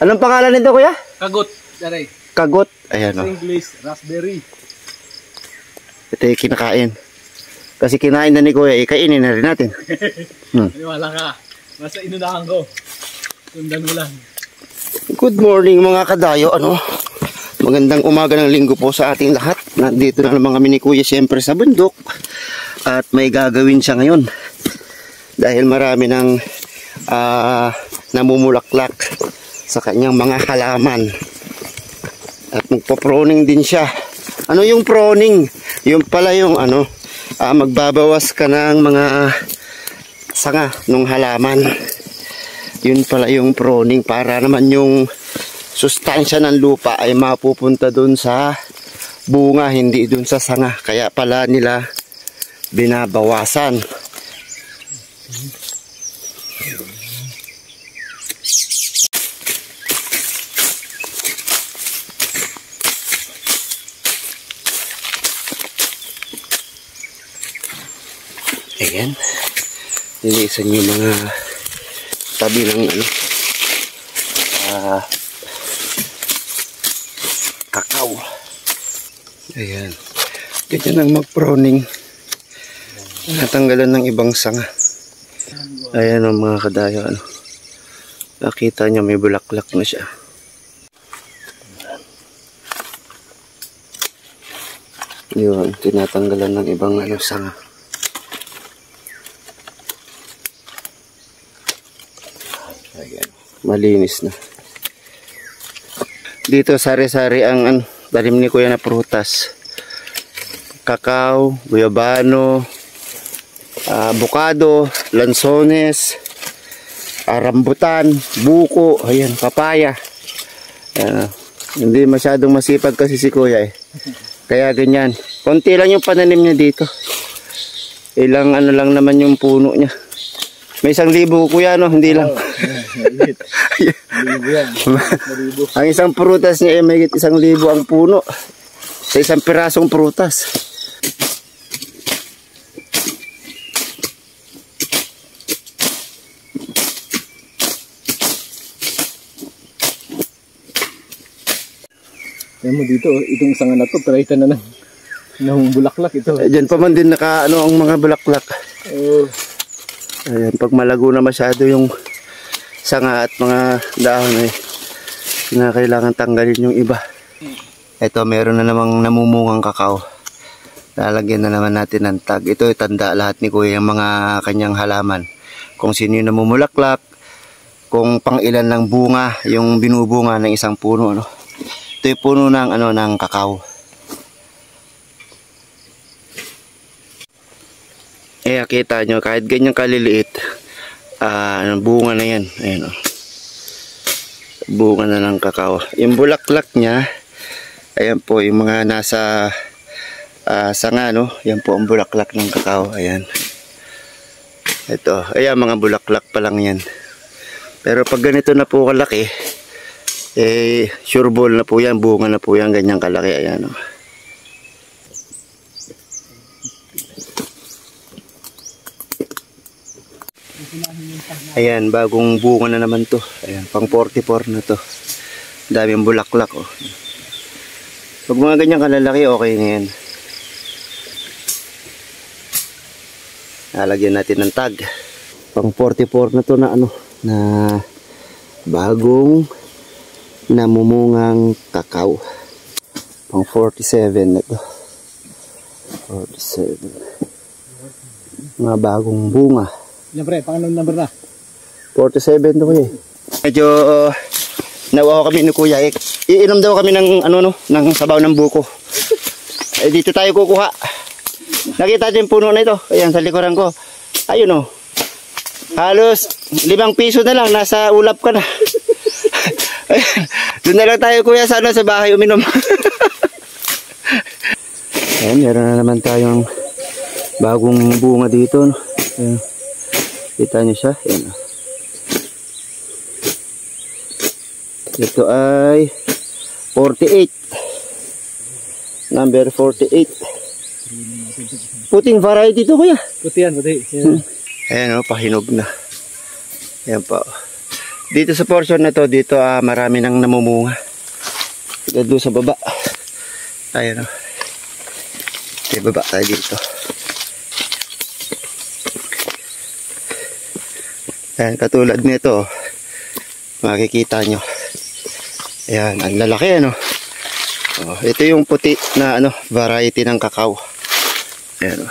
Anong pangalan nito, kuya? Kagot. Daray. Kagot. Ayan o. English, raspberry. Ito yung kinakain. Kasi kinain na ni kuya, ikainin na rin natin. Wala ka. Nasa inunahan ko. Sundan mo lang. Good morning mga kadayo. Magandang umaga ng linggo po sa ating lahat. Nandito na naman kami ni kuya siyempre sa bundok. At may gagawin siya ngayon. Dahil marami ng namumulaklak sa kanyang mga halaman. At magpo-proning din siya. Ano yung proning? Yung pala yung magbabawas ka ng mga sanga ng halaman. Yun pala yung proning para naman yung sustansya ng lupa ay mapupunta dun sa bunga, hindi dun sa sanga. Kaya pala nila binabawasan. Ayan. Linisan yung mga tabi ng kakao. Ayan. Ganyan ang mag-proning. Natanggalan ng ibang sanga. Ayan ang mga kadayo. Nakita nyo may bulaklak na siya. Yun. Tinatanggalan ng ibang sanga. Ayan. Malinis na. Dito sari-sari ang talim ni kuya na prutas. Kakao, guyabano, avocado, lansones, rambutan, buko, ayan, papaya. Hindi masyadong masipag kasi si kuya eh. Kaya ganyan. Konti lang yung pananim niya dito. Ilang lang naman yung puno niya. May 1,000 kuya hindi lang. Ang isang prutas niya ay may 1,000 ang puno. Sa isang pirasong prutas. Ayan mo dito, itong sanga na to, traitan na ng bulaklak ito. Diyan pa man din ang mga bulaklak. Ayan, pag malago na masyado yung sanga at mga dahon ay kailangan tanggalin yung iba. Ito, meron na namang namumungang kakao. Lalagyan na naman natin ng tag. Ito, tanda lahat ni kuya yung mga kanyang halaman. Kung sino yung namumulaklak, kung pang ilan ng bunga, yung binubunga ng isang puno. Ito yung puno ng kakao. Kita nyo, kahit ganyan kaliliit, bunga na yan. Ayan, bunga na ng kakao. Yung bulaklak niya, ayan po, yung mga nasa sanga, yan po ang bulaklak ng kakao. Ayan. Ito, ayan, mga bulaklak pa lang yan. Pero pag ganito na po kalaki, sure ball na po yan, bunga na po yan, ganyan kalaki. Ayan, Ayan, bagong bunga na naman to. Ayan, pang 44 na to. Daming bulaklak, Pag mga ganyan kalalaki, okay na yan. Lalagyan natin ng tag. Pang 44 na to na na bagong namumungang kakao. Pang 47 na to. 47. Mga bagong bunga. Siyempre, panganong number na? 47 to kuya. Medyo nawaw kami ni kuya. Iinom daw kami ng ng sabaw ng buko. Dito tayo kukuha. Nakita din puno na ito. Ayan sa likuran ko. Ayun halos 5 piso na lang. Nasa ulap ka na. Doon na lang tayo kuya sa bahay uminom. Ayan, meron na naman tayong bagong bunga dito. Ayan. Kita niyo siya. Ayan. Ito ay 48. Number 48. Puting variety ito kuya. Puti yan, puti. Ayan pahinog na. Ayan pa. Dito sa portion na to, dito marami nang namumunga. Doon sa baba. Ayan o. Okay, baba tayo dito. Ayan, katulad nito, makikita nyo. Ayan, ang lalaki ano. Oh, ito yung puti na variety ng kakao. Ayan o.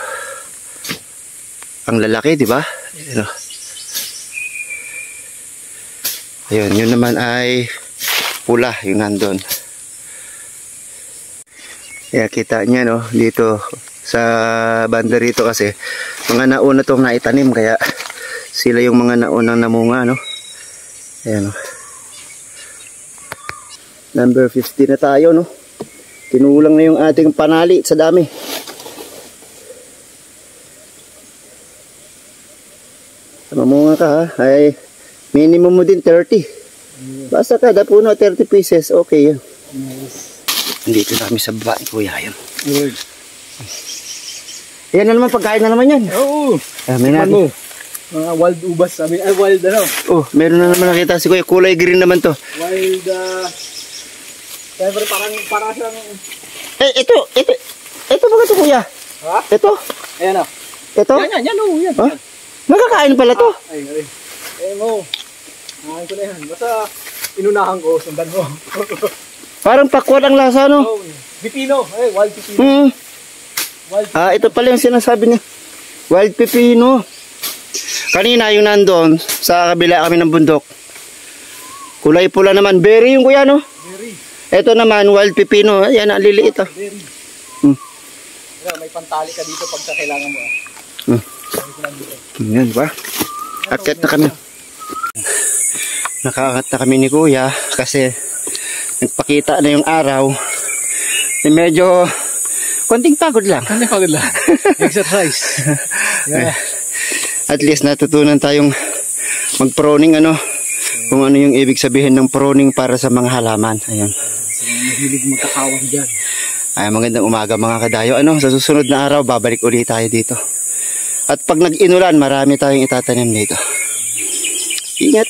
Ang lalaki, di ba? Ayan o. Ayun, yun naman ay pula, yung nandun. Kaya kita niya no, dito sa banda rito kasi mga nauna itong naitanim, kaya sila yung mga naunang namunga no. Ayan o. Number 50 na tayo no. Kinulang na yung ating panali sa dami. Mamunga ka ha, ay minimum mo din 30. Basta kada puno 30 pieces, okay yan. Nice. Dito na kami sa baba, kuya. Yan. Good. Yan na naman, pagkain na naman yan. Oo. May natin. Mga wild ubas, sabi. Ay, wild ano? Oh, meron na naman nakita si kuya. Kulay green naman to. Wild, siyempre parang siyang... Ito ba ito kuya? Ha? Ito? Ayan o. Ito? Yan, oh, yan. Ha? Nakakain pala to. Ay. Mo. Nakain ko na yan. Basta inunahan ko, sundan mo. Parang pakwan ang lasa, no? Oh, pipino. Ay, wild pipino. Wild pipino. Ito pala yung sinasabi niya. Wild pipino. Kanina yung nandun, sa kabila kami ng bundok. Kulay pula naman. Berry yung kuya, no? Berry. Ito naman, wild pipino. Ayan, ang liliit, oh. Berry. May pantali ka dito pagka kailangan mo. Yan ba? Akit na kami. Nakaakat na kami ni kuya kasi nagpakita na yung araw. Medyo konting pagod lang. Exercise. Yeah. At least natutunan tayong mag-proning kung ano yung ibig sabihin ng proning para sa mga halaman. Ayan. Mahilig magkakawan dyan. Ay, magandang umaga mga kadayo. Sa susunod na araw babalik ulit tayo dito. At pag nag-inulan, marami tayong itatanim dito. Ingat!